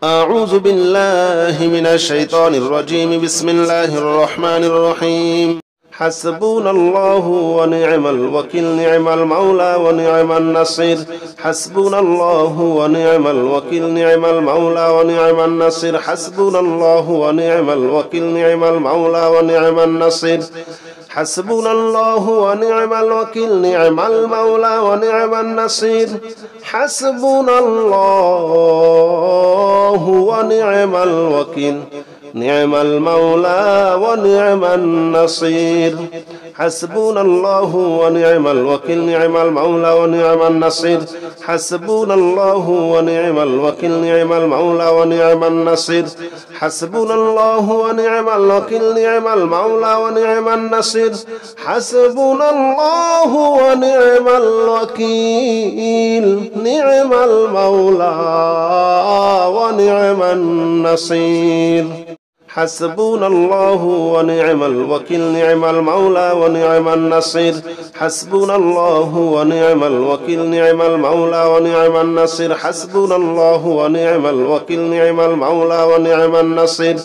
أعوذ بالله من الشيطان الرجيم. بسم الله الرحمن الرحيم. حسبنا الله ونعم الوكيل، نعم المولى ونعم النصير. حسبنا الله ونعم الوكيل، نعم المولى ونعم النصير. حسبنا الله ونعم الوكيل، نعم المولى ونعم النصير. حسبنا الله ونعم الوكيل، نعم المولى ونعم النصير. حسبنا الله ونعم الوكيل، نعم المولى ونعم النصير. حسبنا الله ونعم الوكيل، نعم المولى ونعم النصير. حسبنا الله ونعم الوكيل، نعم المولى ونعم النصير. حسبنا الله ونعم الوكيل، نعم المولى ونعم النصير. حسبنا الله ونعم الوكيل، نعم المولى ونعم النصير. حسبنا الله ونعم الوكيل، نعم المولى ونعم النصير. حسبنا الله ونعم الوكيل، نعم المولى ونعم النصير. حسبنا الله ونعم الوكيل، نعم المولى ونعم النصير.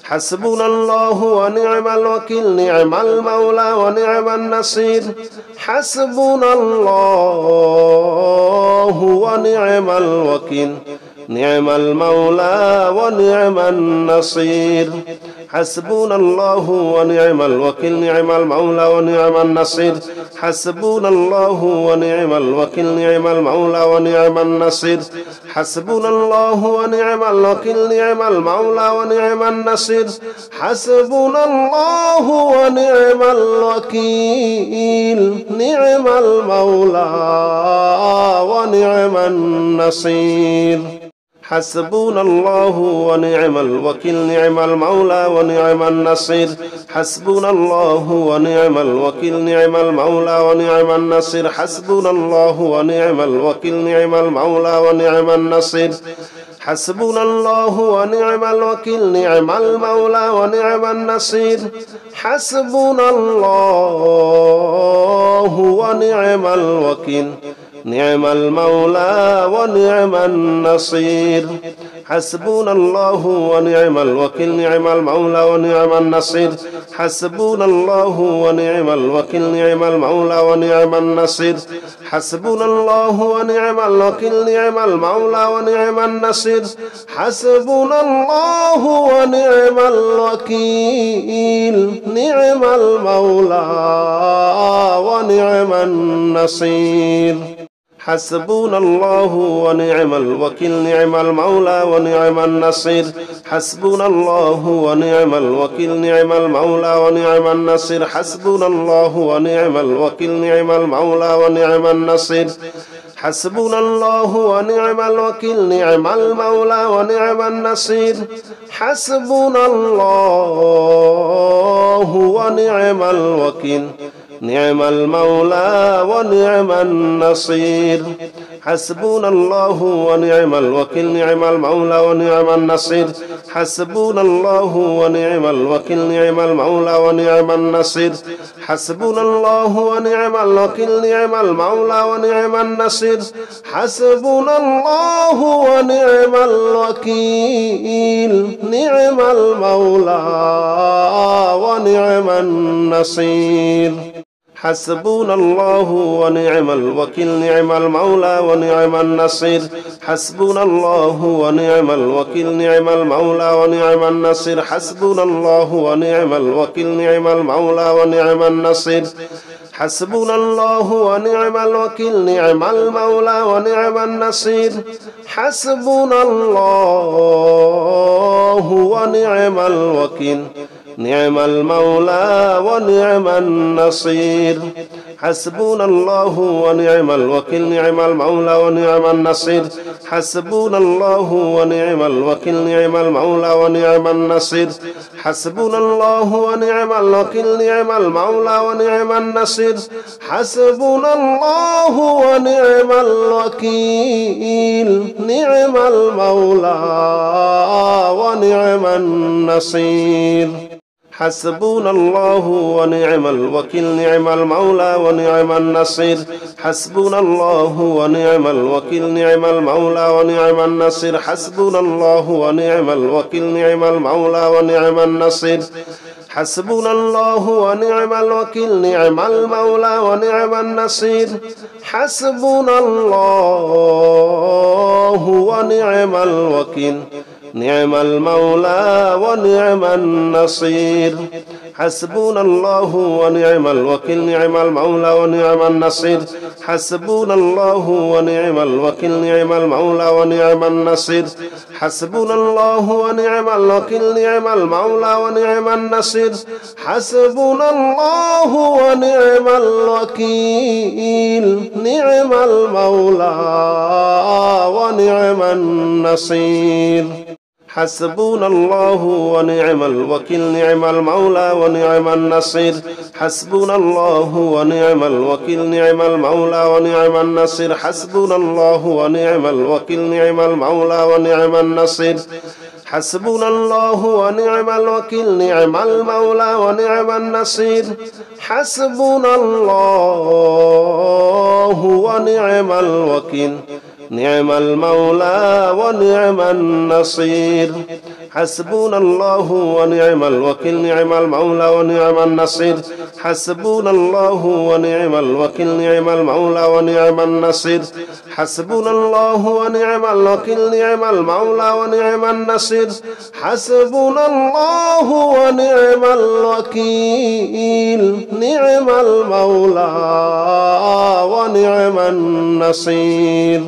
حسبنا الله ونعم الوكيل، نعم المولى ونعم النصير. حسبنا الله ونعم الوكيل، نعم المولى ونعم النصير. حسبنا الله ونعم الوكيل، نعم المولى ونعم النصير. حسبنا الله ونعم الوكيل، نعم المولى ونعم النصير. حسبنا الله ونعم الوكيل، نعم المولى ونعم النصير. حسبنا الله ونعم الوكيل، نعم المولى ونعم النصير. حسبنا الله ونعم الوكيل، نعم المولى ونعم النصير. حسبنا الله ونعم الوكيل، نعم المولى ونعم النصير. حسبنا الله ونعم الوكيل، نعم المولى ونعم النصير. حسبنا الله ونعم الوكيل، نعم المولى ونعم النصير. حسبنا الله ونعم الوكيل، نعم المولى ونعم النصير. حسبنا الله ونعم الوكيل، نعم المولى ونعم النصير. حسبنا الله ونعم الوكيل، نعم المولى ونعم النصير. حسبنا الله ونعم الوكيل، نعم المولى ونعم النصير. حسبنا الله ونعم الوكيل، نعم المولى ونعم النصير. حسبنا الله ونعم الوكيل، نعم المولى ونعم النصير. حسبنا الله ونعم الوكيل، نعم المولى ونعم النصير. حسبنا الله ونعم الوكيل، نعم المولى ونعم النصير. حسبنا الله ونعم الوكيل، نعم المولى ونعم النصير. حسبنا الله ونعم الوكيل، نعم المولى ونعم النصير. حسبنا الله ونعم الوكيل، نعم المولى ونعم النصير. حسبنا الله ونعم الوكيل، نعم المولى ونعم النصير. حسبنا الله ونعم الوكيل، نعم المولى ونعم النصير. حسبنا الله ونعم الوكيل، نعم المولى ونعم النصير. حسبنا الله ونعم الوكيل، نعم المولى ونعم النصير. حسبنا الله ونعم الوكيل، نعم المولى ونعم النصير. حسبنا الله ونعم الوكيل، نعم المولى ونعم النصير. حسبنا الله ونعم الوكيل، نعم المولى ونعم النصير. حسبنا الله ونعم الوكيل، نعم المولى ونعم النصير. حسبنا الله ونعم الوكيل، نعم المولى ونعم النصير. حسبنا الله ونعم الوكيل، نعم المولى ونعم النصير. حسبنا الله ونعم الوكيل، نعم المولى ونعم النصير. حسبنا الله ونعم الوكيل، نعم المولى ونعم النصير. حسبنا الله ونعم الوكيل نعم المولى ونعم النصير حسبنا الله ونعم الوكيل نعم المولى ونعم النصير حسبنا الله ونعم الوكيل نعم المولى ونعم النصير حسبنا الله ونعم الوكيل نعم المولى ونعم النصير حسبنا الله ونعم الوكيل نعم المولى ونعم النصير حسبنا الله ونعم الوكيل نعم المولى ونعم النصير حسبنا الله ونعم الوكيل نعم المولى ونعم النصير حسبنا الله ونعم الوكيل نعم المولى ونعم النصير حسبنا الله ونعم الوكيل نعم المولى ونعم النصير حسبنا الله ونعم الوكيل نعم المولى ونعم النصير حسبنا الله ونعم الوكيل نعم المولى ونعم النصير حسبنا الله ونعم الوكيل نعم المولى ونعم النصير حسبنا الله ونعم الوكيل نعم المولى ونعم النصير حسبنا الله ونعم الوكيل نعم المولى ونعم النصير حسبنا الله ونعم الوكيل نعم المولى ونعم النصير حسبنا الله ونعم الوكيل نعم المولى ونعم النصير حسبنا الله ونعم الوكيل نعم المولى ونعم النصير حسبنا الله ونعم الوكيل نعم المولى ونعم النصير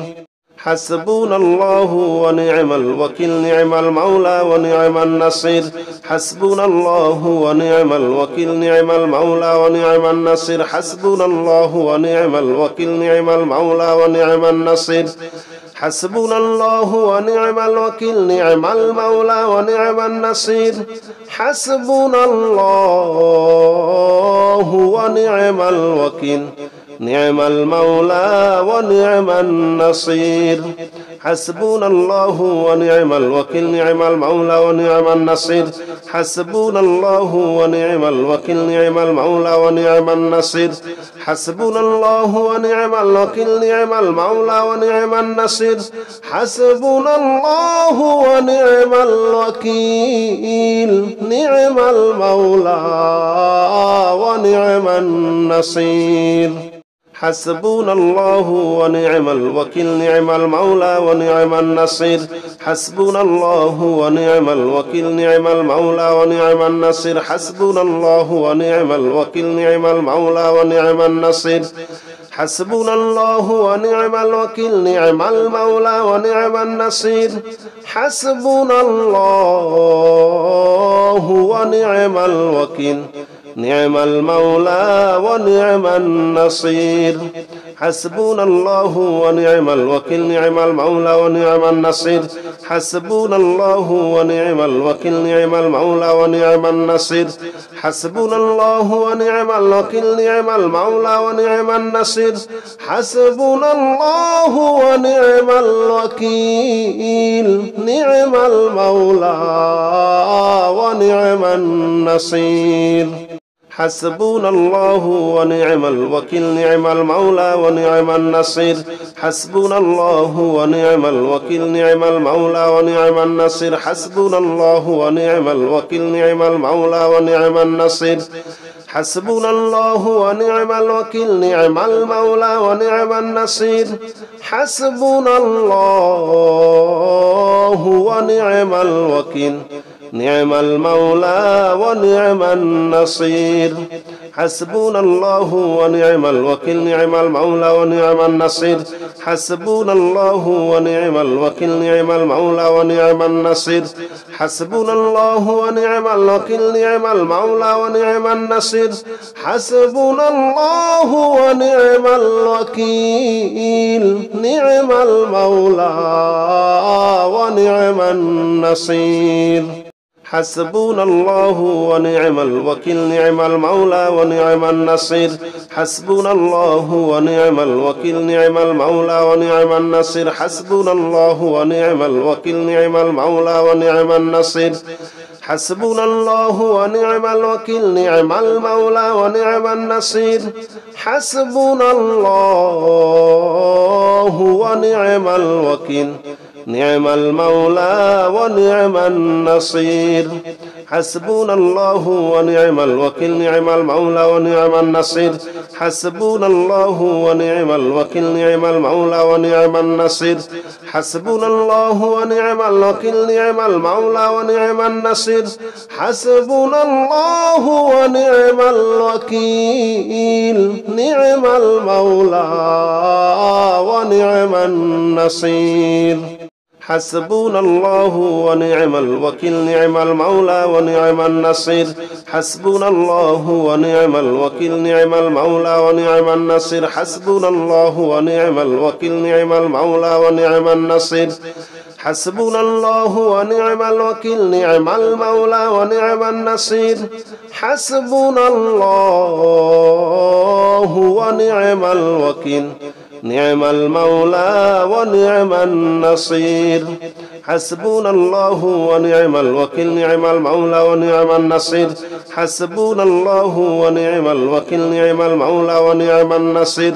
حسبنا الله ونعم الوكيل نعم المولى ونعم النصير حسبنا الله ونعم الوكيل نعم المولى ونعم النصير حسبنا الله ونعم الوكيل نعم المولى ونعم النصير حسبنا الله ونعم الوكيل نعم المولى ونعم النصير حسبنا الله ونعم الوكيل نعم المولى ونعم النصير حسبنا الله ونعم الوكيل نعم المولى ونعم النصير حسبنا الله ونعم الوكيل نعم المولى ونعم النصير حسبنا الله ونعم الوكيل نعم المولى ونعم النصير حسبنا الله ونعم الوكيل نعم المولى ونعم النصير حسبنا الله ونعم الوكيل نعم المولى ونعم النصير حسبنا الله ونعم الوكيل نعم المولى ونعم النصير حسبنا الله ونعم الوكيل نعم المولى ونعم النصير حسبنا الله ونعم الوكيل نعم المولى ونعم النصير حسبنا الله ونعم الوكيل نعم المولى ونعم النصير حسبنا الله ونعم الوكيل نعم المولى ونعم النصير حسبنا الله ونعم الوكيل نعم المولى ونعم النصير حسبنا الله ونعم الوكيل نعم المولى ونعم النصير حسبنا الله ونعم الوكيل نعم المولى ونعم النصير حسبنا الله ونعم الوكيل نعم المولى ونعم النصير حسبنا الله ونعم الوكيل نعم المولى ونعم النصير حسبنا الله ونعم الوكيل نعم المولى ونعم النصير حسبنا الله ونعم الوكيل نعم المولى ونعم النصير حسبنا الله ونعم الوكيل نعم المولى ونعم النصير حسبنا الله ونعم الوكيل نعم المولى ونعم النصير حسبنا الله ونعم الوكيل نعم المولى ونعم النصير حسبنا الله ونعم الوكيل نعم المولى ونعم النصير حسبنا الله ونعم الوكيل نعم المولى ونعم النصير حسبنا الله ونعم الوكيل نعم المولى ونعم النصير حسبنا الله ونعم الوكيل نعم المولى ونعم النصير حسبنا الله ونعم الوكيل نعم المولى ونعم النصير حسبنا الله ونعم الوكيل نعم المولى ونعم النصير حسبنا الله ونعم الوكيل نعم المولى ونعم النصير حسبنا الله ونعم الوكيل نعم المولى ونعم النصير حسبنا الله ونعم الوكيل نعم المولى ونعم النصير حسبنا الله ونعم الوكيل نعم المولى ونعم النصير حسبنا الله ونعم الوكيل نعم المولى ونعم النصير حسبنا الله ونعم الوكيل نعم المولى ونعم النصير حسبنا الله ونعم الوكيل نعم المولى ونعم النصير حسبنا الله ونعم الوكيل نعم المولى ونعم النصير حسبنا الله ونعم الوكيل نعم المولى ونعم النصير حسبنا الله ونعم الوكيل نعم المولى ونعم النصير حسبنا الله ونعم الوكيل نعم المولى ونعم النصير حسبنا الله ونعم الوكيل نعم المولى ونعم النصير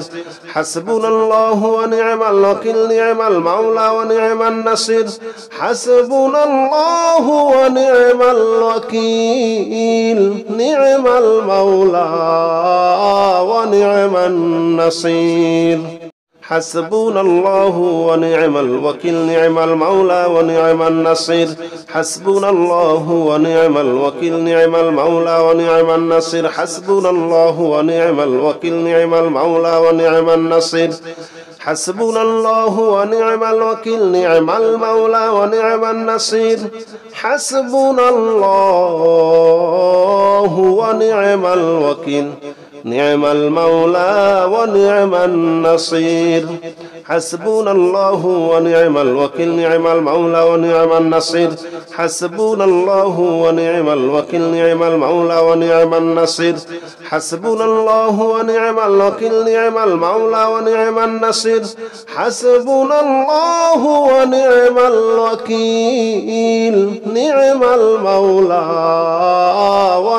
حسبنا الله ونعم الوكيل نعم المولى ونعم النصير حسبنا الله ونعم الوكيل نعم المولى ونعم النصير حسبنا الله ونعم الوكيل نعم المولى ونعم النصير حسبنا الله ونعم الوكيل نعم المولى ونعم النصير حسبنا الله ونعم الوكيل نعم المولى ونعم النصير حسبنا الله ونعم الوكيل نعم المولى ونعم النصير حسبنا الله ونعم الوكيل نعم المولى ونعم النصير حسبنا الله ونعم الوكيل نعم المولى ونعم النصير حسبنا الله ونعم الوكيل نعم المولى ونعم النصير حسبنا الله ونعم الوكيل نعم المولى ونعم النصير حسبنا الله ونعم الوكيل نعم المولى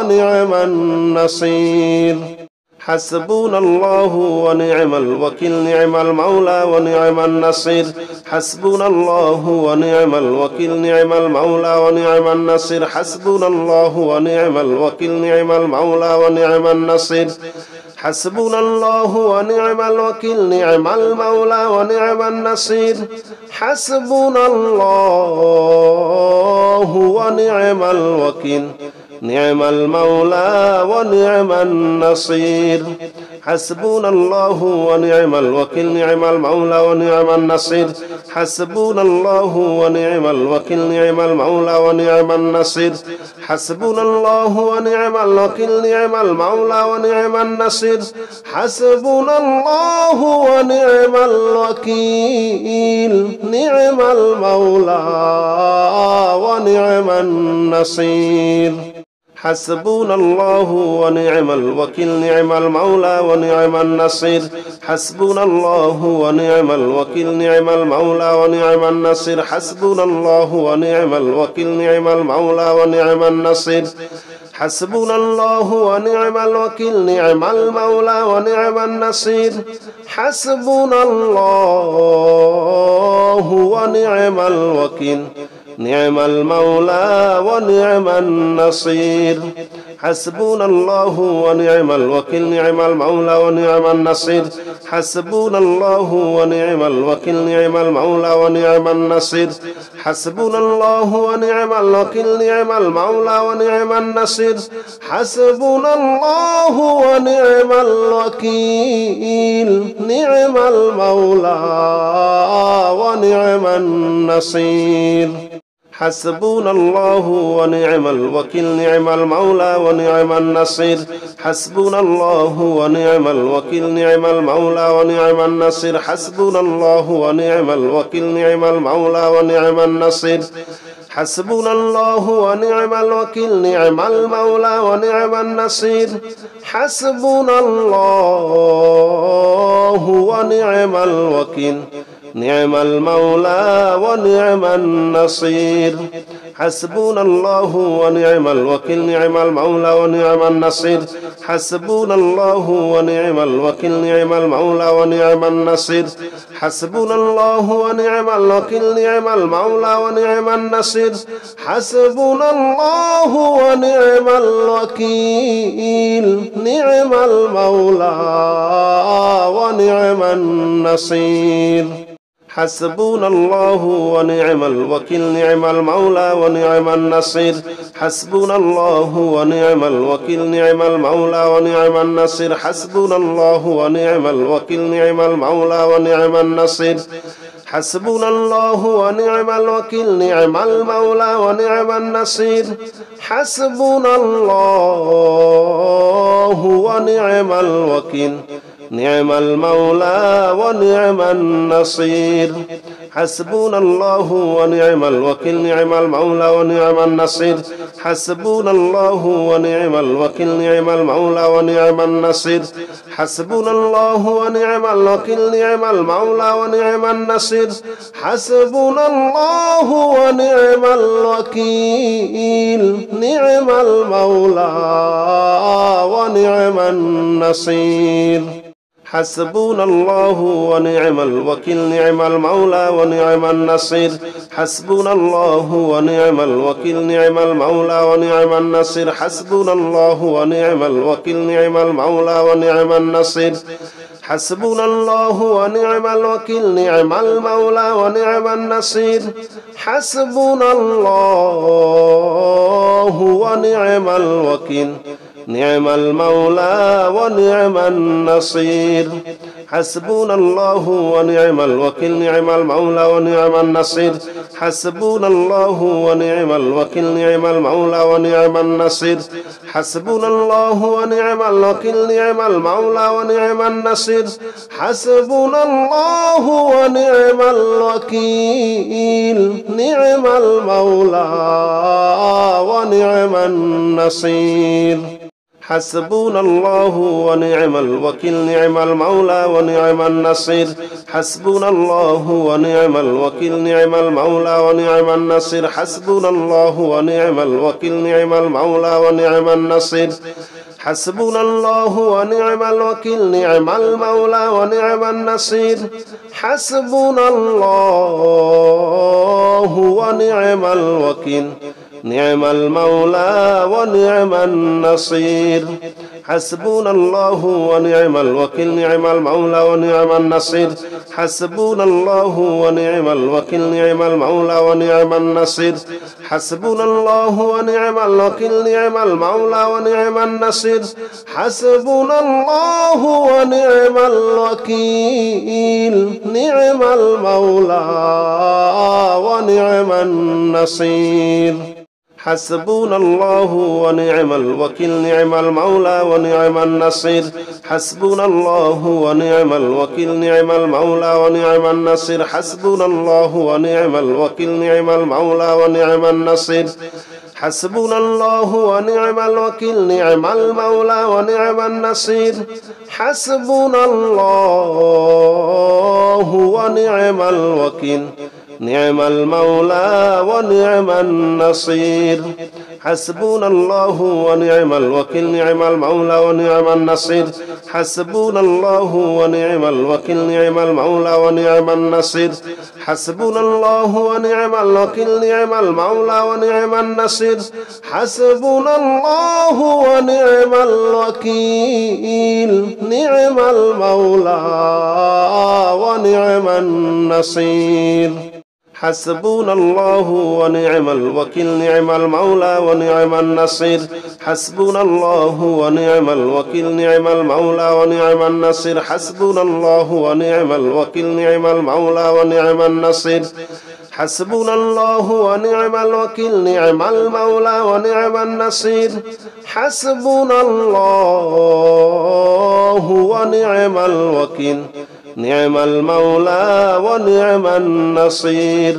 ونعم النصير حسبنا الله ونعم الوكيل نعم المولى ونعم النصير حسبنا الله ونعم الوكيل نعم المولى ونعم النصير حسبنا الله ونعم الوكيل نعم المولى ونعم النصير حسبنا الله ونعم الوكيل نعم المولى ونعم النصير حسبنا الله ونعم الوكيل نعم المولى ونعم النصير حسبنا الله ونعم الوكيل نعم المولى ونعم النصير حسبنا الله ونعم الوكيل نعم المولى ونعم النصير حسبنا الله ونعم الوكيل نعم المولى ونعم النصير حسبنا الله ونعم الوكيل نعم المولى ونعم النصير حسبنا الله ونعم الوكيل نعم المولى ونعم النصير حسبنا الله ونعم الوكيل نعم المولى ونعم النصير حسبنا الله ونعم الوكيل نعم المولى ونعم النصير حسبنا الله ونعم الوكيل نعم المولى ونعم النصير حسبنا الله ونعم الوكيل نعم المولى ونعم النصير حسبنا الله ونعم الوكيل نعم المولى ونعم النصير حسبنا الله ونعم الوكيل نعم المولى ونعم النصير حسبنا الله ونعم الوكيل نعم المولى ونعم النصير حسبنا الله ونعم الوكيل نعم المولى ونعم النصير حسبنا الله ونعم الوكيل نعم المولى ونعم النصير حسبنا الله ونعم الوكيل نعم المولى ونعم النصير حسبنا الله ونعم الوكيل نعم المولى ونعم النصير حسبنا الله ونعم الوكيل نعم المولى ونعم النصير حسبنا الله ونعم الوكيل نعم المولى ونعم النصير حسبنا الله ونعم الوكيل نعم المولى ونعم النصير حسبنا الله ونعم الوكيل نعم المولى ونعم النصير حسبنا الله ونعم الوكيل نعم المولى ونعم النصير حسبنا الله ونعم الوكيل نعم المولى ونعم النصير حسبنا الله ونعم الوكيل نعم المولى ونعم النصير حسبنا الله ونعم الوكيل نعم المولى ونعم النصير حسبنا الله ونعم الوكيل نعم المولى ونعم النصير حسبنا الله ونعم الوكيل نعم المولى ونعم النصير حسبنا الله ونعم الوكيل نعم المولى ونعم النصير حسبنا الله ونعم الوكيل نعم المولى ونعم النصير حسبنا الله ونعم الوكيل نعم المولى ونعم النصير حسبنا الله ونعم الوكيل نعم المولى ونعم النصير حسبنا الله ونعم الوكيل نعم المولى ونعم النصير حسبنا الله ونعم الوكيل نعم المولى ونعم النصير حسبنا الله ونعم الوكيل نعم المولى ونعم النصير حسبنا الله ونعم الوكيل نعم المولى ونعم النصير حسبنا الله ونعم الوكيل نعم المولى ونعم النصير حسبنا الله ونعم الوكيل نعم المولى ونعم النصير حسبنا الله ونعم الوكيل نعم المولى ونعم النصير حسبنا الله ونعم الوكيل نعم المولى ونعم النصير حسبنا الله ونعم الوكيل نعم المولى ونعم النصير حسبنا الله ونعم الوكيل نعم المولى ونعم النصير حسبنا الله ونعم الوكيل نعم المولى ونعم النصير حسبنا الله ونعم الوكيل نعم المولى ونعم النصير حسبنا الله ونعم الوكيل نعم المولى ونعم النصير حسبنا الله ونعم الوكيل نعم المولى ونعم النصير حسبنا الله ونعم الوكيل نعم المولى ونعم النصير حسبنا الله ونعم الوكيل نعم المولى ونعم النصير حسبنا الله ونعم الوكيل نعم المولى ونعم النصير حسبنا الله ونعم الوكيل نعم المولى ونعم النصير حسبنا الله ونعم الوكيل نعم المولى ونعم النصير حسبنا الله ونعم الوكيل نعم المولى ونعم النصير حسبنا الله ونعم الوكيل نعم المولى ونعم النصير حسبنا الله ونعم الوكيل نعم المولى ونعم النصير حسبنا الله ونعم الوكيل نعم المولى ونعم النصير حسبنا الله ونعم الوكيل نعم المولى ونعم النصير حسبنا الله ونعم الوكيل نعم المولى ونعم النصير حسبنا الله ونعم الوكيل نعم المولى ونعم النصير حسبنا الله ونعم الوكيل نعم المولى ونعم النصير حسبنا الله ونعم الوكيل نعم المولى ونعم النصير حسبنا الله ونعم الوكيل نعم المولى ونعم النصير حسبنا الله ونعم الوكيل نعم المولى ونعم النصير حسبنا الله ونعم الوكيل نعم المولى ونعم النصير حسبنا الله ونعم الوكيل نعم المولى ونعم النصير حسبنا الله ونعم الوكيل نعم المولى ونعم النصير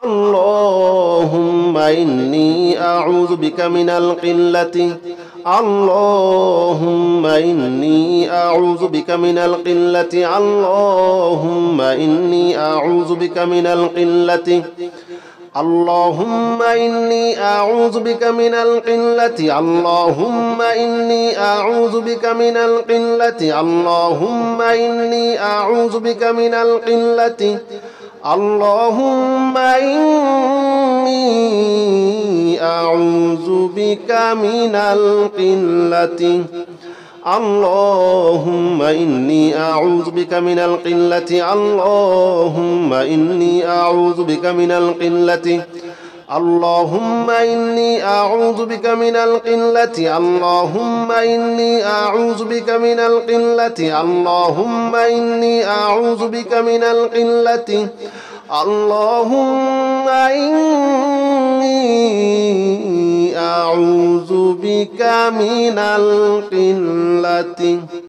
اللهم إني أعوذ بك من القلة اللهم إني أعوذ بك من القلة اللهم إني أعوذ بك من القلة اللهم إني أعوذ بك من القلة اللهم إني أعوذ بك من القلة اللهم إني أعوذ بك من القلة اللهم إني أعوذ بك من القلة اللهم إني أعوذ بك من القلة اللهم إني أعوذ بك من القلة اللهم إني أعوذ بك من القلة اللهم إني أعوذ بك من القلة اللهم إني أعوذ بك من القلة اللهم إني أعوذ بك من القلة